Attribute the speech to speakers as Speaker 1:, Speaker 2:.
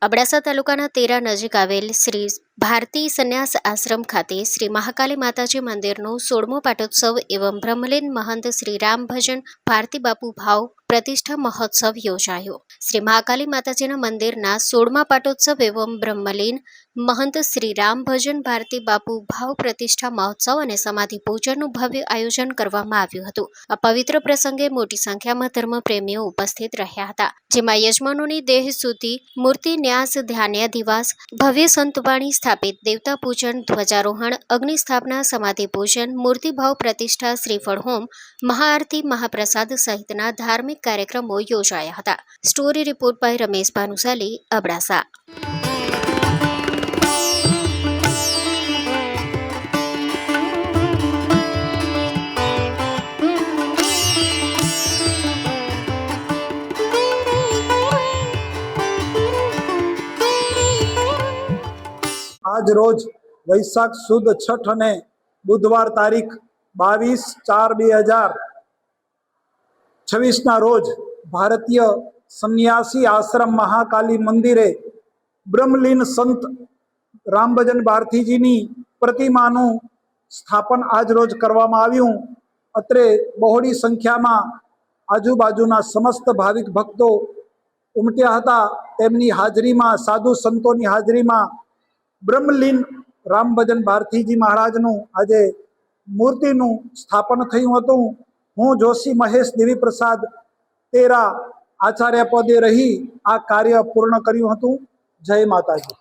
Speaker 1: અબડાસા તાલુકાના તેરા નજીક આવેલ શ્રી ભારતી સંન્યાસ આશ્રમ ખાતે શ્રી મહાકાલી માતાજી મંદિરનો 16મો પાટોત્સવ એવં બ્રહ્મલીન મહંત શ્રી રામ ભજન ભારતી બાપુ ભાવ પ્રતિષ્ઠા મહોત્સવ યોજાયો। શ્રી મહાકાલી માતાજીના મંદિરના 16મા પાટોત્સવ એવં બ્રહ્મલીન મહંત શ્રી રામ ભજન ભારતી બાપુ ભાવ પ્રતિષ્ઠા મહોત્સવ અને સમાધિ પૂજનનું ભવ્ય આયોજન કરવામાં આવ્યું હતું। આ પવિત્ર પ્રસંગે મોટી સંખ્યામાં ધર્મપ્રેમીઓ ઉપસ્થિત રહ્યા હતા, જેમાં યજમાનોની દેહ સુધી મૂર્તિ ન્યાસ ધ્યાનાધિવાસ ભવ્ય સંતવાણી સ્થાપિત દેવતા પૂજન ધ્વજારોહણ અગ્નિ સ્થાપના સમાધિ પૂજન મૂર્તિભાવ પ્રતિષ્ઠા શ્રીફળ હોમ મહાઆરતી મહાપ્રસાદ સહિતના ધાર્મિક કાર્યક્રમો યોજાયા હતા। Story report by Ramesh Bhanushali, Abdasa.
Speaker 2: આજ રોજ વૈશાખ સુદ છઠ અને બુધવાર તારીખ 22/4/2026 ના રોજ ભારતીય સંન્યાસી આશ્રમ મહાકાલી મંદિરે બ્રહ્મલીન સંત રામભજન ભારતીજીની પ્રતિમાનું સ્થાપન આજ રોજ કરવામાં આવ્યું। અત્રે બહોળી સંખ્યામાં આજુબાજુના સમસ્ત ભાવિક ભક્તો ઉમટ્યા હતા। તેમની હાજરીમાં સાધુ સંતોની હાજરીમાં બ્રહ્મલીન રામભજન ભારતીજી મહારાજનું આજે મૂર્તિનું સ્થાપન થયું હતું। હું જોશી મહેશ દેવી પ્રસાદ તેરા આચાર્ય પદે રહી આ કાર્ય પૂર્ણ કર્યું હતું। જય માતાજી।